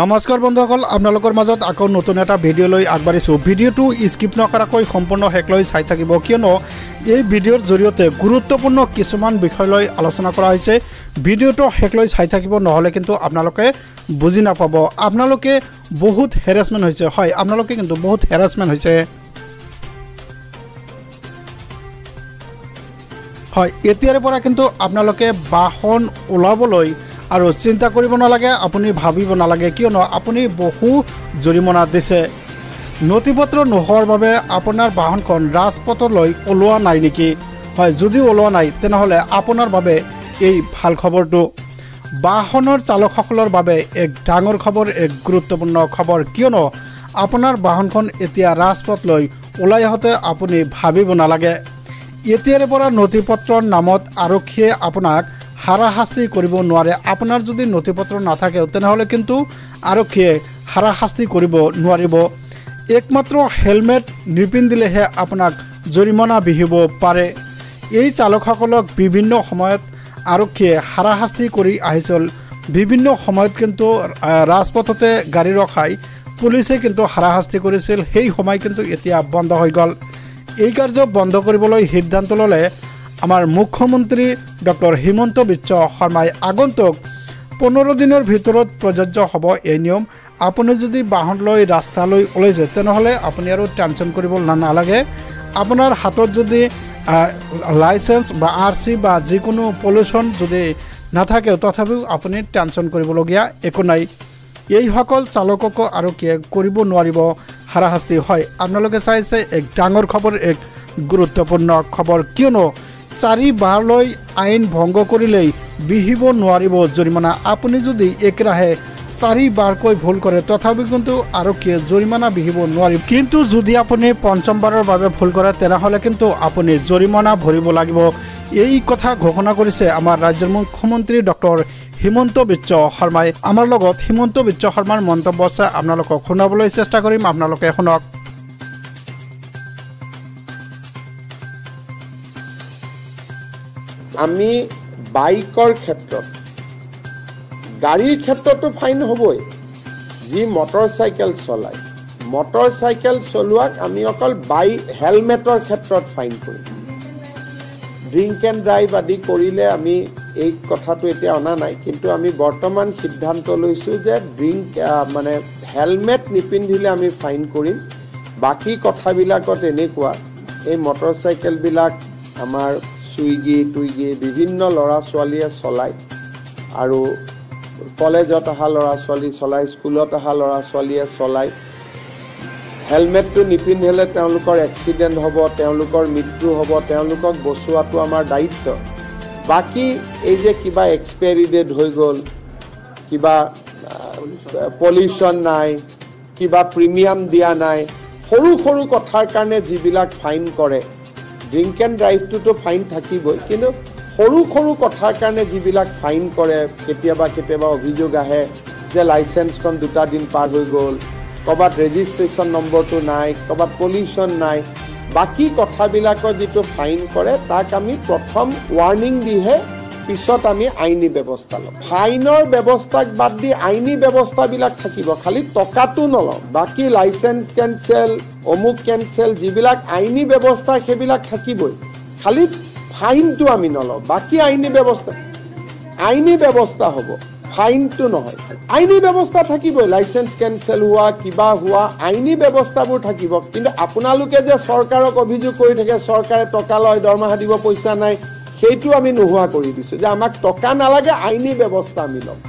নমস্কাৰ বন্ধুসকল, আপোনালোকৰ মাজত আকৌ নতুন এটা ভিডিঅ' লৈ আগবাঢ়িছোঁ। ভিডিঅ'টো স্কিপ নকৰাকৈ সম্পূৰ্ণ শেষলৈ চাই থাকিব, কিয়নো এই ভিডিঅ'ৰ জৰিয়তে গুৰুত্বপূৰ্ণ কিছুমান বিষয় লৈ আলোচনা কৰা হৈছে। ভিডিঅ'টো শেষলৈ চাই থাকিব, নহ'লে কিন্তু আপোনালোকে বুজি নাপাব। আপোনালোকে বহুত হেৰাছমেণ্ট হৈছে, হয় আপোনালোকে কিন্তু বহুত হেৰাছমেণ্ট হৈছে। হয়, এতিয়াৰ পৰা কিন্তু আপোনালোকে বাহন ওলাবলৈ আৰু চিন্তা কৰিব নালাগে, আপুনি ভাবিব নালাগে, কিয়নো আপুনি বহু জৰিমনা দিছে। নথিপত্ৰ নোহোৱাৰ বাবে আপোনাৰ বাহনখন ৰাজপথলৈ ওলোৱা নাই নেকি? হয়, যদি ওলোৱা নাই তেনেহ'লে আপোনাৰ বাবে এই ভাল খবৰটো। বাহনৰ চালকসকলৰ বাবে এক ডাঙৰ খবৰ, এক গুৰুত্বপূৰ্ণ খবৰ, কিয়নো আপোনাৰ বাহনখন এতিয়া ৰাজপথলৈ ওলাই আহোঁতে আপুনি ভাবিব নালাগে। এতিয়াৰ পৰা নথিপত্ৰৰ নামত আৰক্ষীয়ে আপোনাক হাৰাশাস্তি কৰিব নোৱাৰে। আপোনাৰ যদি নথিপত্ৰ নাথাকে তেনেহ'লে কিন্তু আৰক্ষীয়ে হাৰাশাস্তি কৰিব নোৱাৰিব। একমাত্ৰ হেলমেট নিপিন্ধিলেহে আপোনাক জৰিমনা বিহিব পাৰে। এই চালকসকলক বিভিন্ন সময়ত আৰক্ষীয়ে হাৰাশাস্তি কৰি আহিছিল। বিভিন্ন সময়ত কিন্তু ৰাজপথতে গাড়ী ৰখাই পুলিচে কিন্তু হাৰাশাস্তি কৰিছিল। সেই সময় কিন্তু এতিয়া বন্ধ হৈ গ'ল। এই কাৰ্য বন্ধ কৰিবলৈ সিদ্ধান্ত ল'লে আমাৰ মুখ্যমন্ত্ৰী ডক্টৰ হিমন্ত বিশ্ব শৰ্মাই। আগন্তুক 15 দিনৰ ভিতৰত প্ৰযোজ্য হ'ব এই নিয়ম। আপুনি যদি বাহন লৈ ৰাস্তালৈ ওলাইছে তেনেহ'লে আপুনি আৰু টেনশ্যন কৰিব নালাগে। আপোনাৰ হাতত যদি লাইচেঞ্চ বা RC বা যিকোনো পলিউশ্যন যদি নাথাকে তথাপিও আপুনি টেনশ্যন কৰিবলগীয়া একো নাই। এইসকল চালককো আৰক্ষীয়ে কৰিব নোৱাৰিব হাৰাশাস্তি। হয়, আপোনালোকে চাইছে এক ডাঙৰ খবৰ, এক গুৰুত্বপূৰ্ণ খবৰ, কিয়নো 4 বাৰলৈ আইন ভংগ কৰিলেই বিহিব নোৱাৰিব জৰিমনা। আপুনি যদি একেৰাহে 4 বাৰকৈ ভুল কৰে তথাপিও কিন্তু আৰক্ষীয়ে জৰিমনা বিহিব নোৱাৰিব। কিন্তু যদি আপুনি 5ম বাৰৰ বাবে ভুল কৰে তেনেহ'লে কিন্তু আপুনি জৰিমনা ভৰিব লাগিব। এই কথা ঘোষণা কৰিছে আমাৰ ৰাজ্যৰ মুখ্যমন্ত্ৰী ডক্টৰ হিমন্ত বিশ্ব শৰ্মাই। আমাৰ লগত হিমন্ত বিশ্ব শৰ্মাৰ মন্তব্য আছে, আপোনালোকক শুনাবলৈ চেষ্টা কৰিম, আপোনালোকে শুনক। আমি বাইকৰ ক্ষেত্ৰত, গাড়ীৰ ক্ষেত্ৰতো ফাইন হ'বই। যি মটৰচাইকেল চলায়, মটৰচাইকেল চলোৱাক আমি অকল হেলমেটৰ ক্ষেত্ৰত ফাইন কৰিম। ড্ৰিংক এণ্ড ড্ৰাইভ আদি কৰিলে আমি এই কথাটো এতিয়া অনা নাই, কিন্তু আমি বৰ্তমান সিদ্ধান্ত লৈছোঁ যে হেলমেট নিপিন্ধিলে আমি ফাইন কৰিম। বাকী কথাবিলাকত এনেকুৱা, এই মটৰচাইকেলবিলাক আমাৰ চুইগি বিভিন্ন ল'ৰা ছোৱালীয়ে চলায়, আৰু কলেজত অহা ল'ৰা ছোৱালী চলায়, স্কুলত অহা ল'ৰা ছোৱালীয়ে চলায়। হেলমেটটো নিপিন্ধিলে তেওঁলোকৰ এক্সিডেণ্ট হ'ব, তেওঁলোকৰ মৃত্যু হ'ব, তেওঁলোকক বচোৱাটো আমাৰ দায়িত্ব। বাকী এই যে কিবা এক্সপায়াৰী ডেট হৈ গ'ল, কিবা পলিউশ্যন নাই, কিবা প্ৰিমিয়াম দিয়া নাই, সৰু সৰু কথাৰ কাৰণে যিবিলাক ফাইন কৰে, ড্ৰিংক এণ্ড ড্ৰাইভটোতো ফাইন থাকিবই, কিন্তু সৰু সৰু কথাৰ কাৰণে যিবিলাক ফাইন কৰে, কেতিয়াবা অভিযোগ আহে যে লাইচেঞ্চখন 2টা দিন পাৰ হৈ গ'ল, ক'ৰবাত ৰেজিষ্ট্ৰেশ্যন নম্বৰটো নাই, ক'ৰবাত পলিউশ্যন নাই, বাকী কথাবিলাকৰ যিটো ফাইন কৰে তাক আমি প্ৰথম ৱাৰ্ণিং দিহে পিছত আমি আইনী ব্যৱস্থা ল'ম। ফাইনৰ ব্যৱস্থাক বাদ দি আইনী ব্যৱস্থাবিলাক থাকিব, খালি টকাটো নলওঁ। বাকী লাইচেঞ্চ কেঞ্চেল, অমুক কেঞ্চেল, যিবিলাক আইনী ব্যৱস্থা সেইবিলাক থাকিবই, খালি ফাইনটো আমি নলওঁ। বাকী আইনী ব্যৱস্থা হ'ব, ফাইনটো নহয়। আইনী ব্যৱস্থা থাকিবই, লাইচেঞ্চ কেঞ্চেল হোৱা, কিবা হোৱা, আইনী ব্যৱস্থাবোৰ থাকিব। কিন্তু আপোনালোকে যে চৰকাৰক অভিযোগ কৰি থাকে চৰকাৰে টকা লয়, দৰমহা দিব পইচা নাই, সেইটো আমি নোহোৱা কৰি দিছোঁ, যে আমাক টকা নালাগে, আইনী ব্যৱস্থা আমি ল'ম।